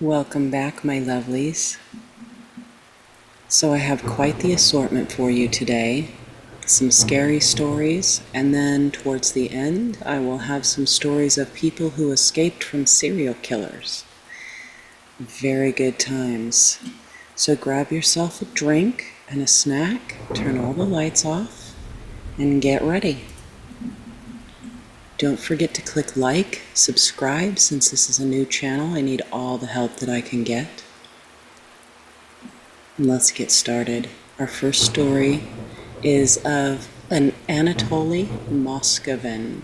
Welcome back, my lovelies. So I have quite the assortment for you today. Some scary stories, and then towards the end, I will have some stories of people who escaped from serial killers. Very good times. So grab yourself a drink and a snack, turn all the lights off, and get ready. Don't forget to click like, subscribe, since this is a new channel. I need all the help that I can get. And let's get started. Our first story is of an Anatoly Moskovin.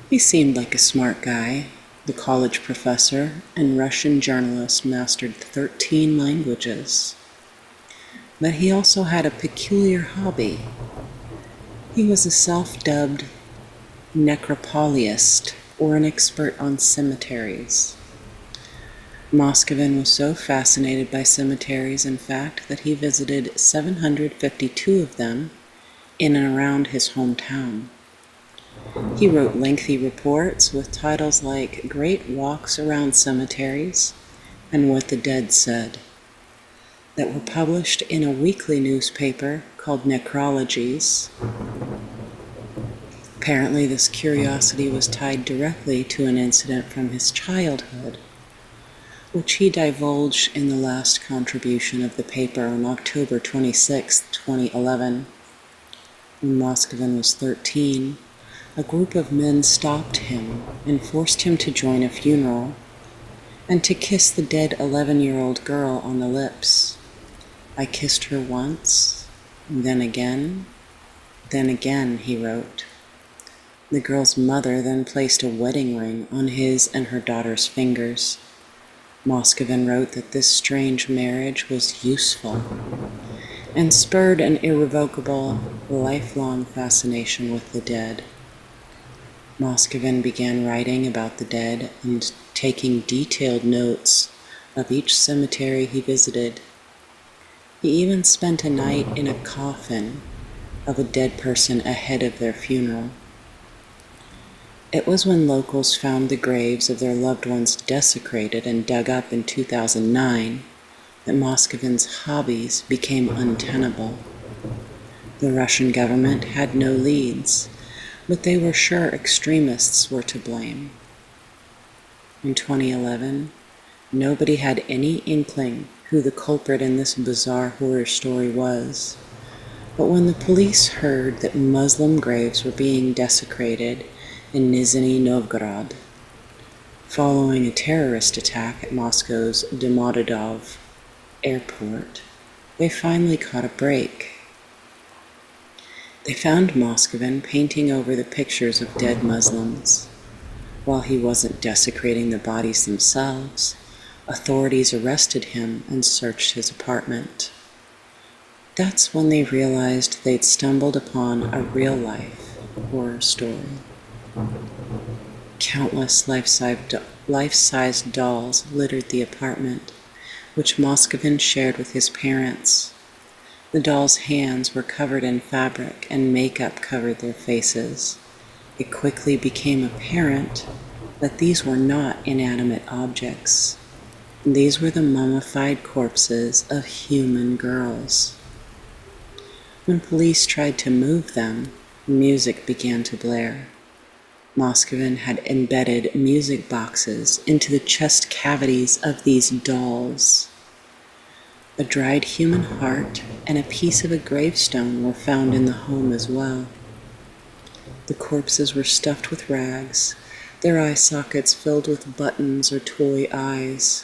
He seemed like a smart guy, the college professor and Russian journalist, mastered 13 languages. But he also had a peculiar hobby. He was a self-dubbed necropolist, or an expert on cemeteries. Moskovin was so fascinated by cemeteries, in fact, that he visited 752 of them in and around his hometown. He wrote lengthy reports with titles like Great Walks Around Cemeteries and What the Dead Said, that were published in a weekly newspaper called Necrologies. Apparently, this curiosity was tied directly to an incident from his childhood, which he divulged in the last contribution of the paper on October 26, 2011. When Moskovin was 13, a group of men stopped him and forced him to join a funeral and to kiss the dead 11-year-old girl on the lips. I kissed her once, then again, he wrote. The girl's mother then placed a wedding ring on his and her daughter's fingers. Moskovin wrote that this strange marriage was useful and spurred an irrevocable, lifelong fascination with the dead. Moskovin began writing about the dead and taking detailed notes of each cemetery he visited. He even spent a night in a coffin of a dead person ahead of their funeral. It was when locals found the graves of their loved ones desecrated and dug up in 2009 that Moscovin's hobbies became untenable. The Russian government had no leads, but they were sure extremists were to blame. In 2011, nobody had any inkling who the culprit in this bizarre horror story was. But when the police heard that Muslim graves were being desecrated in Nizhny Novgorod, following a terrorist attack at Moscow's Domodedovo airport, they finally caught a break. They found Moskovin painting over the pictures of dead Muslims. While he wasn't desecrating the bodies themselves, authorities arrested him and searched his apartment. That's when they realized they'd stumbled upon a real-life horror story. Countless life-sized dolls littered the apartment, which Moskovin shared with his parents. The dolls' hands were covered in fabric and makeup covered their faces. It quickly became apparent that these were not inanimate objects. These were the mummified corpses of human girls. When police tried to move them, music began to blare. Moskovin had embedded music boxes into the chest cavities of these dolls. A dried human heart and a piece of a gravestone were found in the home as well. The corpses were stuffed with rags, their eye sockets filled with buttons or toy eyes.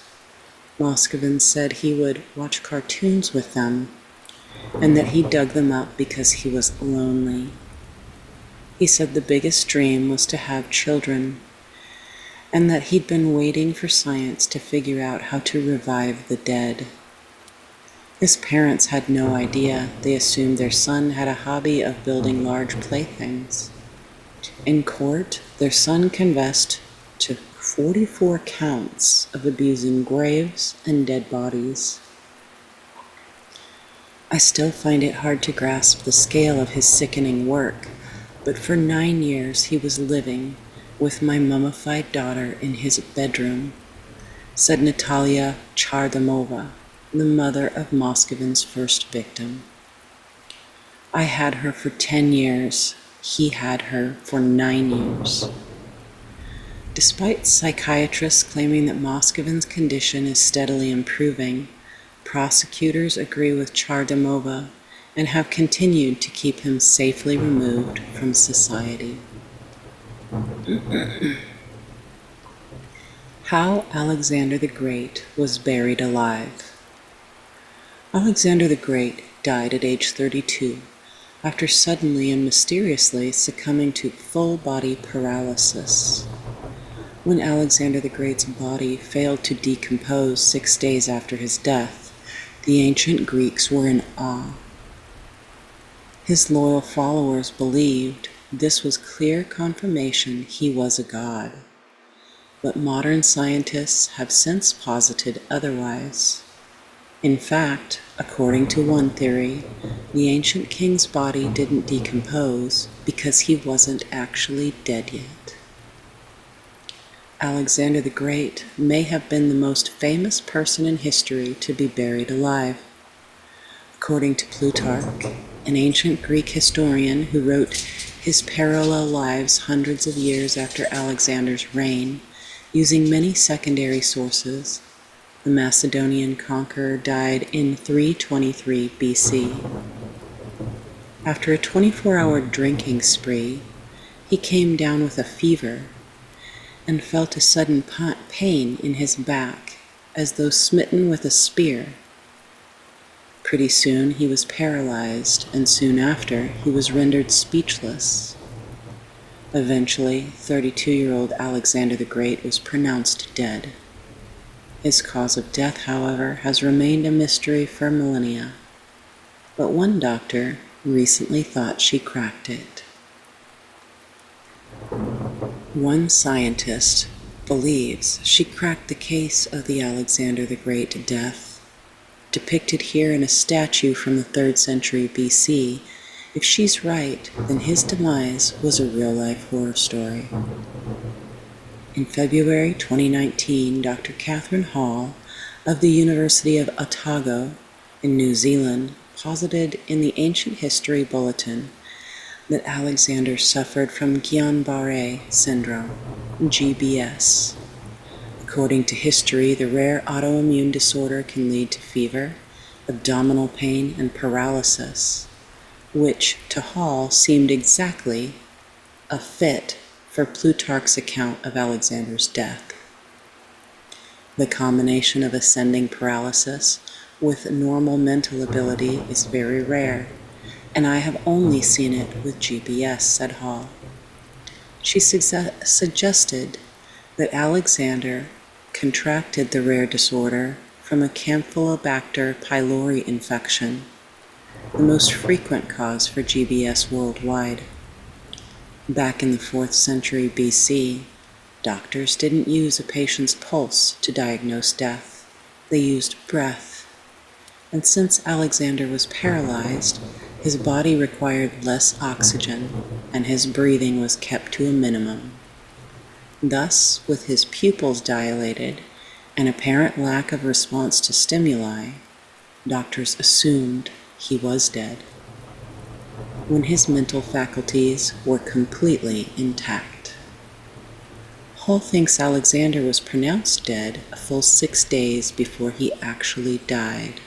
Moskovin said he would watch cartoons with them, and that he dug them up because he was lonely. He said the biggest dream was to have children, and that he'd been waiting for science to figure out how to revive the dead. His parents had no idea. They assumed their son had a hobby of building large playthings. In court, their son confessed to 44 counts of abusing graves and dead bodies. I still find it hard to grasp the scale of his sickening work, but for 9 years he was living with my mummified daughter in his bedroom, said Natalia Chardamova, the mother of Moscovin's first victim. I had her for 10 years. He had her for 9 years. Despite psychiatrists claiming that Moscovin's condition is steadily improving, prosecutors agree with Chardamova and have continued to keep him safely removed from society. How Alexander the Great was buried alive. Alexander the Great died at age 32 after suddenly and mysteriously succumbing to full-body paralysis. When Alexander the Great's body failed to decompose 6 days after his death, the ancient Greeks were in awe. His loyal followers believed this was clear confirmation he was a god. But modern scientists have since posited otherwise. In fact, according to one theory, the ancient king's body didn't decompose because he wasn't actually dead yet. Alexander the Great may have been the most famous person in history to be buried alive. According to Plutarch, an ancient Greek historian who wrote his parallel lives hundreds of years after Alexander's reign, using many secondary sources, the Macedonian conqueror died in 323 BC. After a 24-hour drinking spree, he came down with a fever and felt a sudden pain in his back as though smitten with a spear. Pretty soon he was paralyzed, and soon after he was rendered speechless. Eventually, 32-year-old Alexander the Great was pronounced dead. His cause of death, however, has remained a mystery for millennia. But one doctor recently thought she cracked it. One scientist believes she cracked the case of the Alexander the Great death. Depicted here in a statue from the 3rd century BC, if she's right, then his demise was a real-life horror story. In February 2019, Dr. Catherine Hall of the University of Otago in New Zealand posited in the Ancient History Bulletin that Alexander suffered from Guillain-Barré syndrome, GBS. According to history, the rare autoimmune disorder can lead to fever, abdominal pain, and paralysis, which to Hall seemed exactly a fit for Plutarch's account of Alexander's death. The combination of ascending paralysis with normal mental ability is very rare, and I have only seen it with GBS, said Hall. She suggested that Alexander contracted the rare disorder from a Campylobacter pylori infection, the most frequent cause for GBS worldwide. Back in the 4th century BC, doctors didn't use a patient's pulse to diagnose death. They used breath. And since Alexander was paralyzed, his body required less oxygen, and his breathing was kept to a minimum. Thus, with his pupils dilated and apparent lack of response to stimuli, doctors assumed he was dead, when his mental faculties were completely intact. Hall thinks Alexander was pronounced dead a full 6 days before he actually died.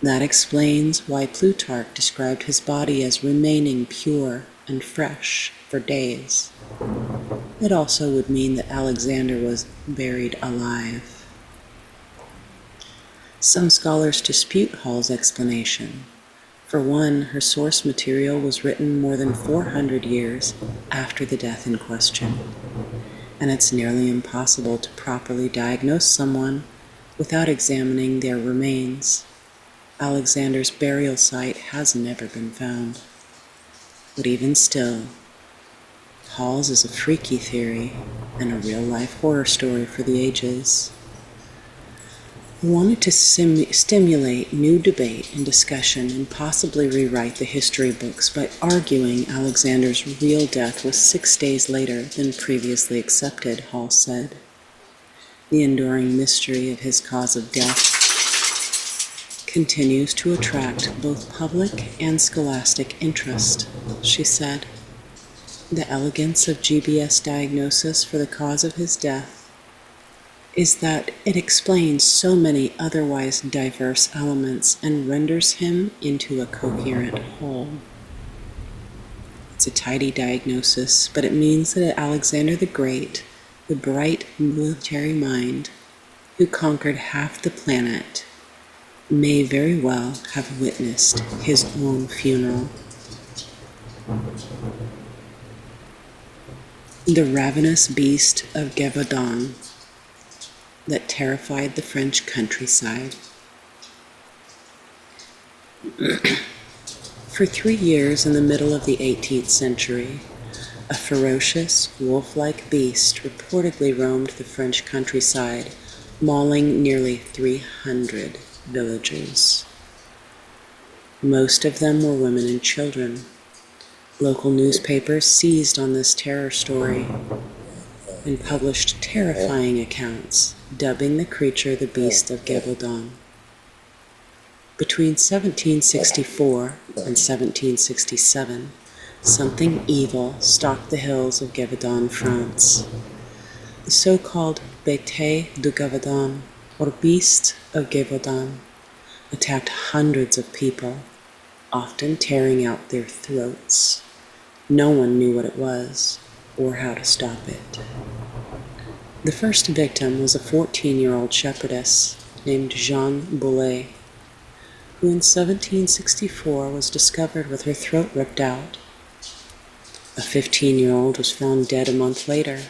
That explains why Plutarch described his body as remaining pure and fresh for days. It also would mean that Alexander was buried alive. Some scholars dispute Hall's explanation. For one, her source material was written more than 400 years after the death in question, and it's nearly impossible to properly diagnose someone without examining their remains. Alexander's burial site has never been found. But even still, Hall's is a freaky theory and a real-life horror story for the ages. He wanted to stimulate new debate and discussion and possibly rewrite the history books by arguing Alexander's real death was 6 days later than previously accepted, Hall said. The enduring mystery of his cause of death continues to attract both public and scholastic interest, she said. The elegance of GBS diagnosis for the cause of his death is that it explains so many otherwise diverse elements and renders him into a coherent whole. It's a tidy diagnosis, but it means that Alexander the Great, the bright military mind who conquered half the planet, may very well have witnessed his own funeral. The ravenous beast of Gévaudan that terrified the French countryside. For 3 years in the middle of the 18th century, a ferocious, wolf-like beast reportedly roamed the French countryside, mauling nearly 300 villagers. Most of them were women and children. Local newspapers seized on this terror story and published terrifying accounts, dubbing the creature the Beast of Gévaudan. Between 1764 and 1767, something evil stalked the hills of Gévaudan, France. The so-called Bête de Gévaudan, or Beast of Gévaudan, attacked hundreds of people, often tearing out their throats. No one knew what it was or how to stop it. The first victim was a 14-year-old shepherdess named Jeanne Boulet, who in 1764 was discovered with her throat ripped out. A 15-year-old was found dead a month later.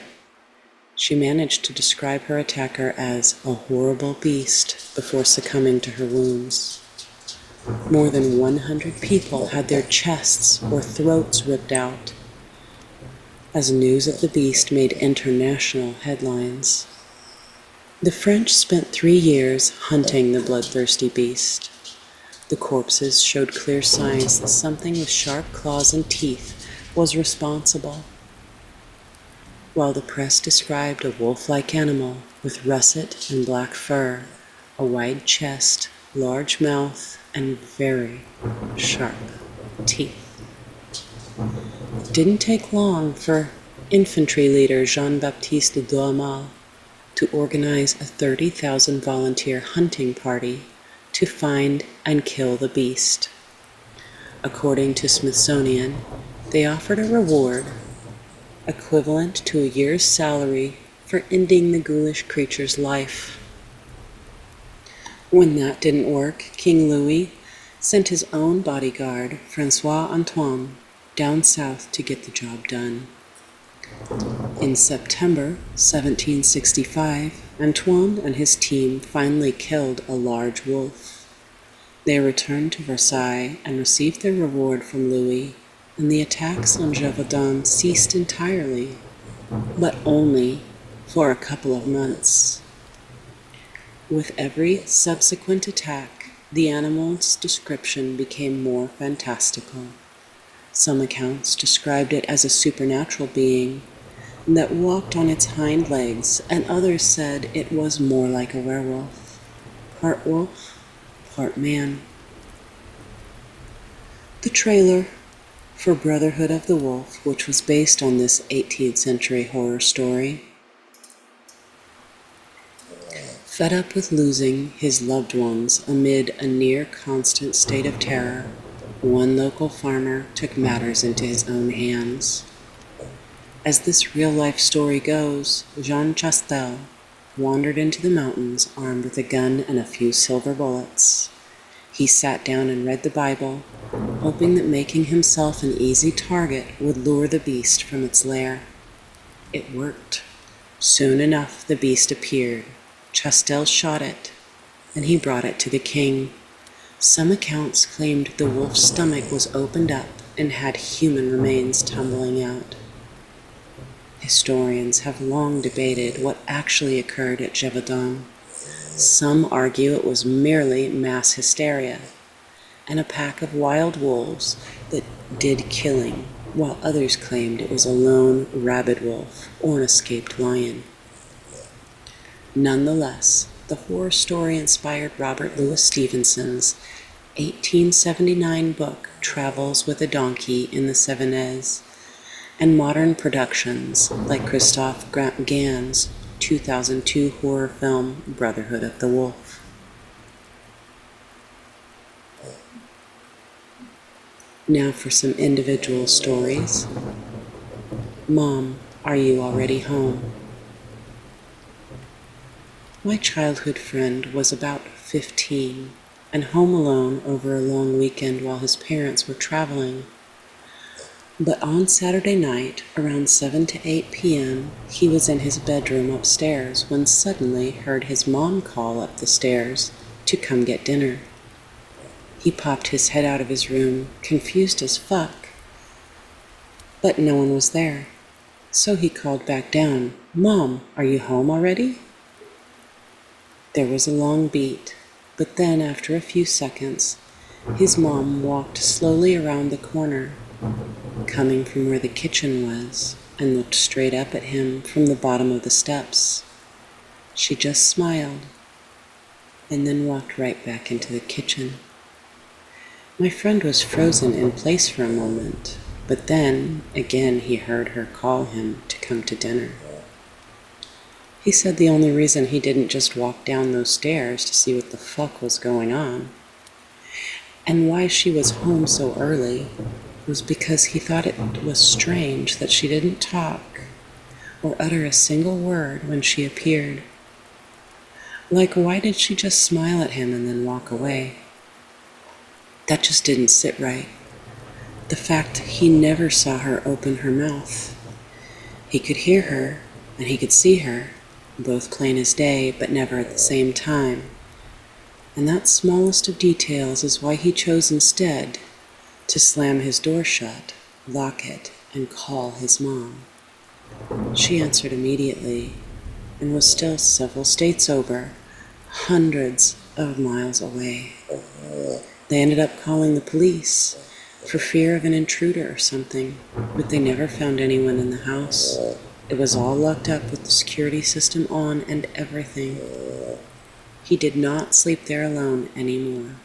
She managed to describe her attacker as a horrible beast before succumbing to her wounds. More than 100 people had their chests or throats ripped out, as news of the beast made international headlines. The French spent 3 years hunting the bloodthirsty beast. The corpses showed clear signs that something with sharp claws and teeth was responsible, while the press described a wolf-like animal with russet and black fur, a wide chest, large mouth, and very sharp teeth. It didn't take long for infantry leader Jean-Baptiste Duhamel to organize a 30,000 volunteer hunting party to find and kill the beast. According to Smithsonian, they offered a reward equivalent to a year's salary for ending the ghoulish creature's life. When that didn't work, King Louis sent his own bodyguard, François Antoine, down south to get the job done. In September 1765, Antoine and his team finally killed a large wolf. They returned to Versailles and received their reward from Louis, and the attacks on Gévaudan ceased entirely, but only for a couple of months. With every subsequent attack, the animal's description became more fantastical. Some accounts described it as a supernatural being that walked on its hind legs, and others said it was more like a werewolf, part wolf, part man. The trailer for Brotherhood of the Wolf, which was based on this 18th century horror story, fed up with losing his loved ones amid a near-constant state of terror, one local farmer took matters into his own hands. As this real-life story goes, Jean Chastel wandered into the mountains armed with a gun and a few silver bullets. He sat down and read the Bible, hoping that making himself an easy target would lure the beast from its lair. It worked. Soon enough, the beast appeared. Chastel shot it, and he brought it to the king. Some accounts claimed the wolf's stomach was opened up and had human remains tumbling out. Historians have long debated what actually occurred at Gévaudan. Some argue it was merely mass hysteria and a pack of wild wolves that did killing, while others claimed it was a lone rabid wolf or an escaped lion. Nonetheless, the horror story inspired Robert Louis Stevenson's 1879 book Travels with a Donkey in the Cevennes, and modern productions like Christophe Gan's 2002 horror film Brotherhood of the Wolf. Now for some individual stories. Mom, are you already home? My childhood friend was about 15 and home alone over a long weekend while his parents were traveling. But on Saturday night, around 7 to 8 p.m., he was in his bedroom upstairs when suddenly heard his mom call up the stairs to come get dinner. He popped his head out of his room, confused as fuck, but no one was there. So he called back down, "Mom, are you home already?" There was a long beat, but then after a few seconds, his mom walked slowly around the corner, coming from where the kitchen was, and looked straight up at him from the bottom of the steps. She just smiled, and then walked right back into the kitchen. My friend was frozen in place for a moment, but then, again, he heard her call him to come to dinner. He said the only reason he didn't just walk down those stairs to see what the fuck was going on, and why she was home so early, was because he thought it was strange that she didn't talk or utter a single word when she appeared. Like, why did she just smile at him and then walk away? That just didn't sit right. The fact he never saw her open her mouth. He could hear her and he could see her, both plain as day, but never at the same time. And that smallest of details is why he chose instead to slam his door shut, lock it, and call his mom. She answered immediately and was still several states over, hundreds of miles away. They ended up calling the police for fear of an intruder or something, but they never found anyone in the house. It was all locked up with the security system on and everything. He did not sleep there alone anymore.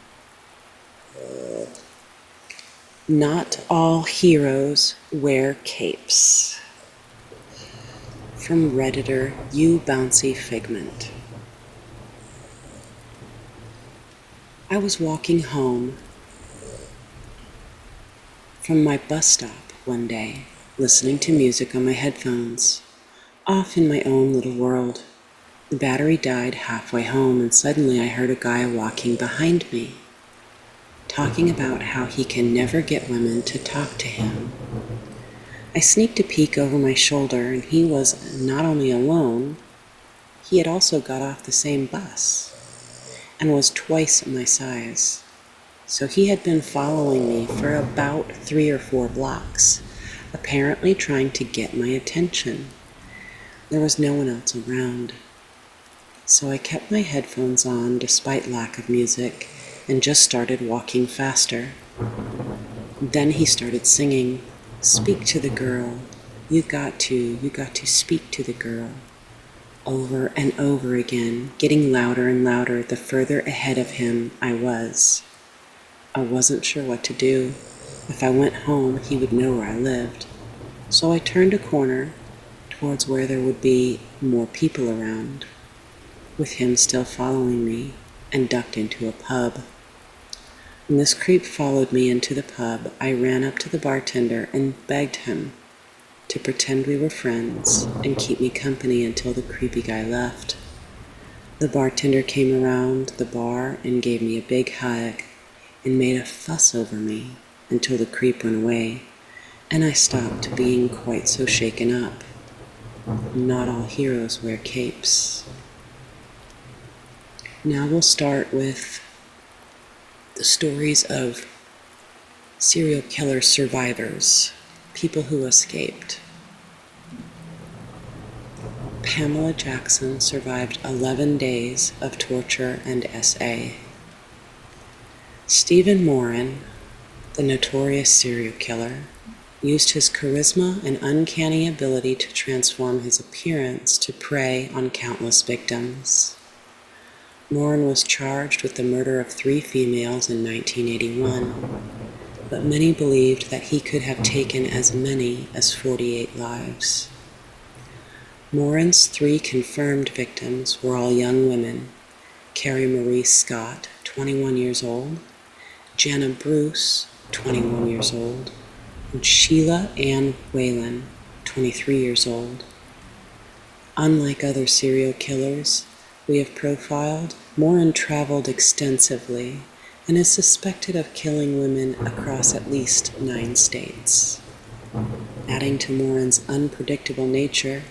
Not all heroes wear capes. From Redditor You Bouncy Figment. I was walking home from my bus stop one day, listening to music on my headphones, off in my own little world. The battery died halfway home, and suddenly I heard a guy walking behind me, talking about how he can never get women to talk to him. I sneaked a peek over my shoulder, and he was not only alone, he had also got off the same bus and was twice my size. So he had been following me for about 3 or 4 blocks, apparently trying to get my attention. There was no one else around. So I kept my headphones on despite lack of music and just started walking faster. Then he started singing, "Speak to the girl, you got to speak to the girl," over and over again, getting louder and louder the further ahead of him I was. I wasn't sure what to do. If I went home, he would know where I lived. So I turned a corner towards where there would be more people around, with him still following me, and ducked into a pub. When this creep followed me into the pub, I ran up to the bartender and begged him to pretend we were friends and keep me company until the creepy guy left. The bartender came around the bar and gave me a big hug and made a fuss over me until the creep went away, and I stopped being quite so shaken up. Not all heroes wear capes. Now we'll start with the stories of serial killer survivors, people who escaped. Pamela Jackson survived 11 days of torture and SA. Stephen Moran, the notorious serial killer, used his charisma and uncanny ability to transform his appearance to prey on countless victims. Morin was charged with the murder of 3 females in 1981, but many believed that he could have taken as many as 48 lives. Morin's 3 confirmed victims were all young women: Carrie Marie Scott, 21 years old, Jenna Bruce, 21 years old, and Sheila Ann Whalen, 23 years old. Unlike other serial killers we have profiled, Morin traveled extensively and is suspected of killing women across at least 9 states. Adding to Morin's unpredictable nature,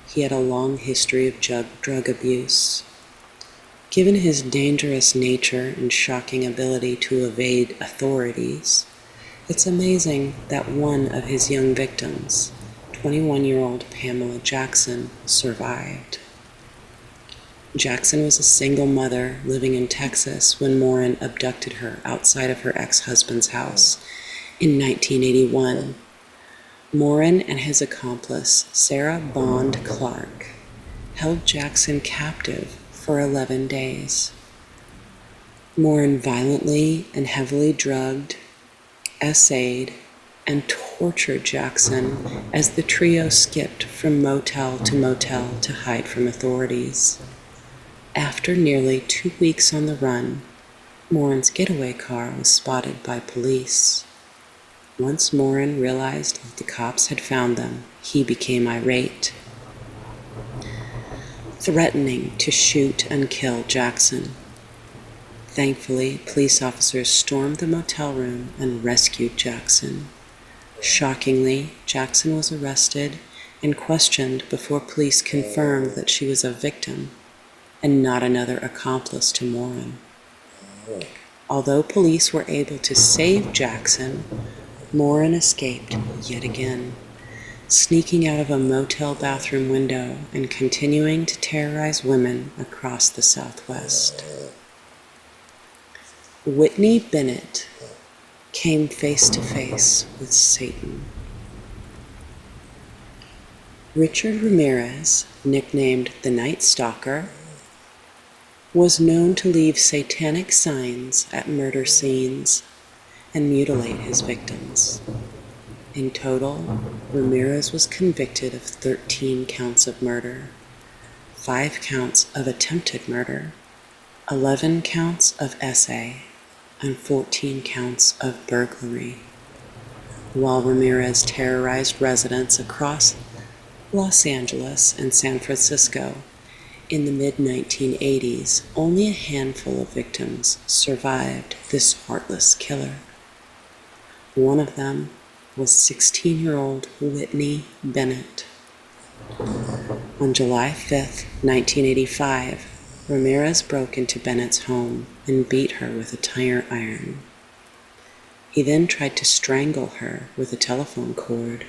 he had a long history of drug abuse. Given his dangerous nature and shocking ability to evade authorities, it's amazing that one of his young victims, 21-year-old Pamela Jackson, survived. Jackson was a single mother living in Texas when Morin abducted her outside of her ex-husband's house in 1981. Morin and his accomplice, Sarah Bond Clark, held Jackson captive for 11 days. Morin violently and heavily drugged, essayed, and tortured Jackson as the trio skipped from motel to hide from authorities. After nearly 2 weeks on the run, Morin's getaway car was spotted by police. Once Morin realized that the cops had found them, he became irate, threatening to shoot and kill Jackson. Thankfully, police officers stormed the motel room and rescued Jackson. Shockingly, Jackson was arrested and questioned before police confirmed that she was a victim and not another accomplice to Morin. Although police were able to save Jackson, Morin escaped yet again, sneaking out of a motel bathroom window and continuing to terrorize women across the Southwest. Whitney Bennett came face to face with Satan. Richard Ramirez, nicknamed the Night Stalker, was known to leave satanic signs at murder scenes and mutilate his victims. In total, Ramirez was convicted of 13 counts of murder, 5 counts of attempted murder, 11 counts of essay, and 14 counts of burglary. While Ramirez terrorized residents across Los Angeles and San Francisco in the mid-1980s, only a handful of victims survived this heartless killer. One of them was 16-year-old Whitney Bennett. On July 5, 1985, Ramirez broke into Bennett's home and beat her with a tire iron. He then tried to strangle her with a telephone cord.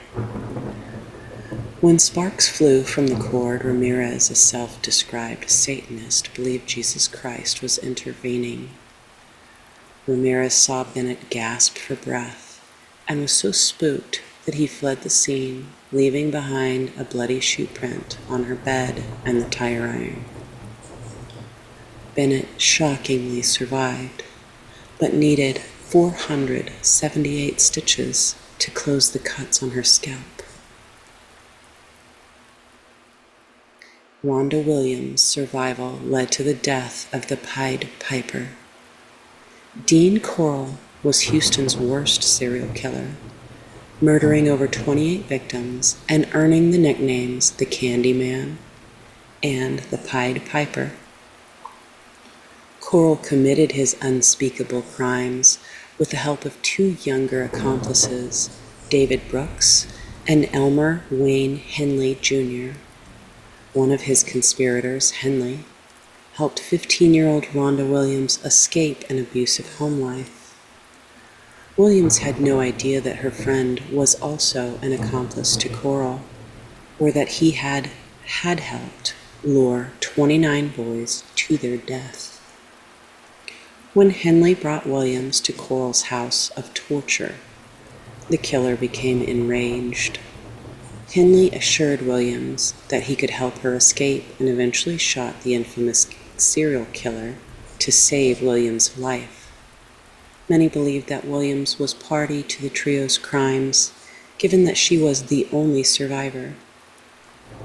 When sparks flew from the cord, Ramirez, a self-described Satanist, believed Jesus Christ was intervening. Ramirez saw Bennett gasp for breath and was so spooked that he fled the scene, leaving behind a bloody shoe print on her bed and the tire iron. Bennett shockingly survived, but needed 478 stitches to close the cuts on her scalp. Rhonda Williams' survival led to the death of the Pied Piper. Dean Corll was Houston's worst serial killer, murdering over 28 victims and earning the nicknames the Candyman and the Pied Piper. Corll committed his unspeakable crimes with the help of 2 younger accomplices, David Brooks and Elmer Wayne Henley Jr. One of his conspirators, Henley, helped 15-year-old Rhonda Williams escape an abusive home life. Williams had no idea that her friend was also an accomplice to Corll, or that he had helped lure 29 boys to their death. When Henley brought Williams to Corll's house of torture, The killer became enraged. Henley assured Williams that he could help her escape and eventually shot the infamous serial killer to save Williams' life. Many believed that Williams was party to the trio's crimes, given that she was the only survivor.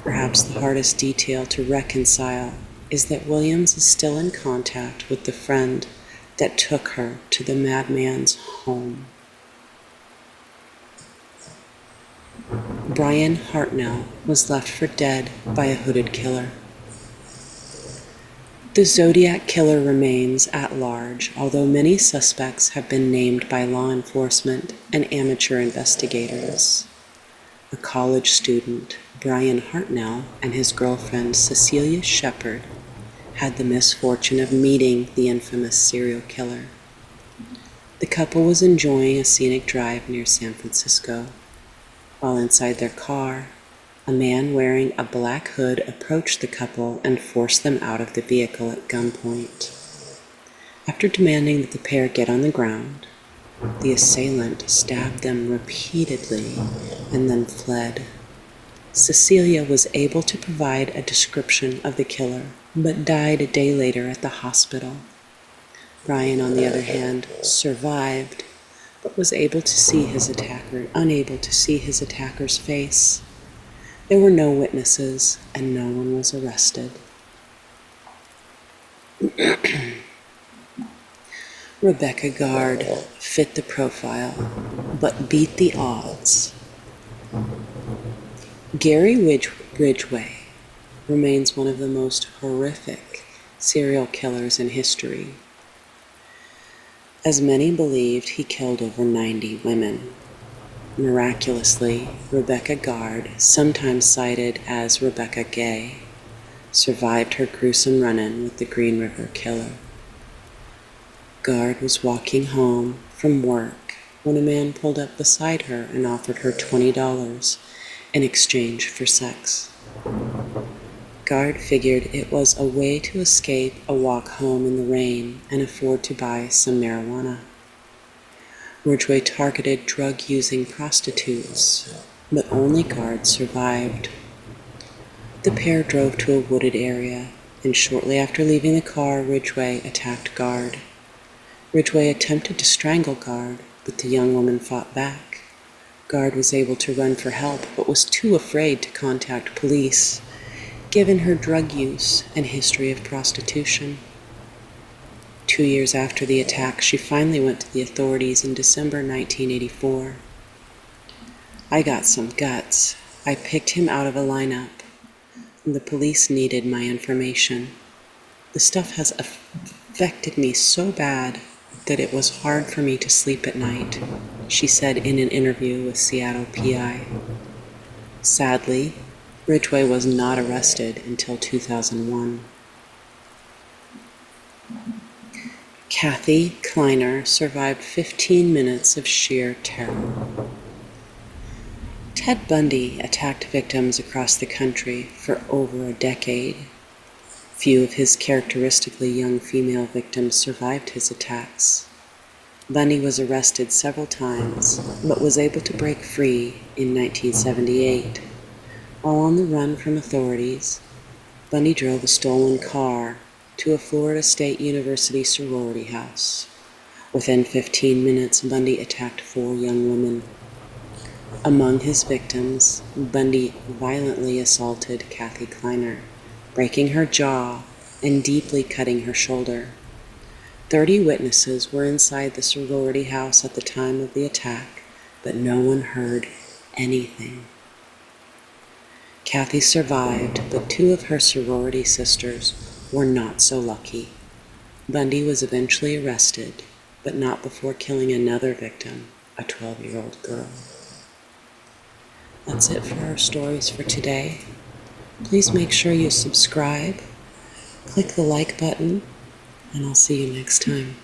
Perhaps the hardest detail to reconcile is that Williams is still in contact with the friend that took her to the madman's home. Brian Hartnell was left for dead by a hooded killer. The Zodiac Killer remains at large, although many suspects have been named by law enforcement and amateur investigators. A college student, Brian Hartnell, and his girlfriend, Cecilia Shepard, had the misfortune of meeting the infamous serial killer. The couple was enjoying a scenic drive near San Francisco. While inside their car, a man wearing a black hood approached the couple and forced them out of the vehicle at gunpoint. After demanding that the pair get on the ground, the assailant stabbed them repeatedly and then fled. Cecilia was able to provide a description of the killer, but died a day later at the hospital. Brian, on the other hand, survived, but was unable to see his attacker's face. There were no witnesses, and no one was arrested. Rebecca Gard fit the profile, but beat the odds. Gary Ridgway remains one of the most horrific serial killers in history. As many believed, he killed over 90 women. Miraculously, Rebecca Gard, sometimes cited as Rebecca Gay, survived her gruesome run-in with the Green River Killer. Gard was walking home from work when a man pulled up beside her and offered her $20 in exchange for sex. Gard figured it was a way to escape a walk home in the rain and afford to buy some marijuana. Ridgway targeted drug-using prostitutes, but only Gard survived. The pair drove to a wooded area, and shortly after leaving the car, Ridgway attacked Gard. Ridgway attempted to strangle Gard, but the young woman fought back. Gard was able to run for help, but was too afraid to contact police, given her drug use and history of prostitution. 2 years after the attack, she finally went to the authorities in December 1984. "I got some guts. I picked him out of a lineup, and the police needed my information. The stuff has affected me so bad that it was hard for me to sleep at night," she said in an interview with Seattle PI. Sadly, Ridgway was not arrested until 2001. Kathy Kleiner survived 15 minutes of sheer terror. Ted Bundy attacked victims across the country for over a decade. Few of his characteristically young female victims survived his attacks. Bundy was arrested several times, but was able to break free in 1978. While on the run from authorities, Bundy drove a stolen car to a Florida State University sorority house. Within 15 minutes, Bundy attacked 4 young women. Among his victims, Bundy violently assaulted Kathy Kleiner, breaking her jaw and deeply cutting her shoulder. 30 witnesses were inside the sorority house at the time of the attack, but no one heard anything. Kathy survived, but 2 of her sorority sisters were not so lucky. Bundy was eventually arrested, but not before killing another victim, a 12-year-old girl. That's it for our stories for today. Please make sure you subscribe, click the like button, and I'll see you next time.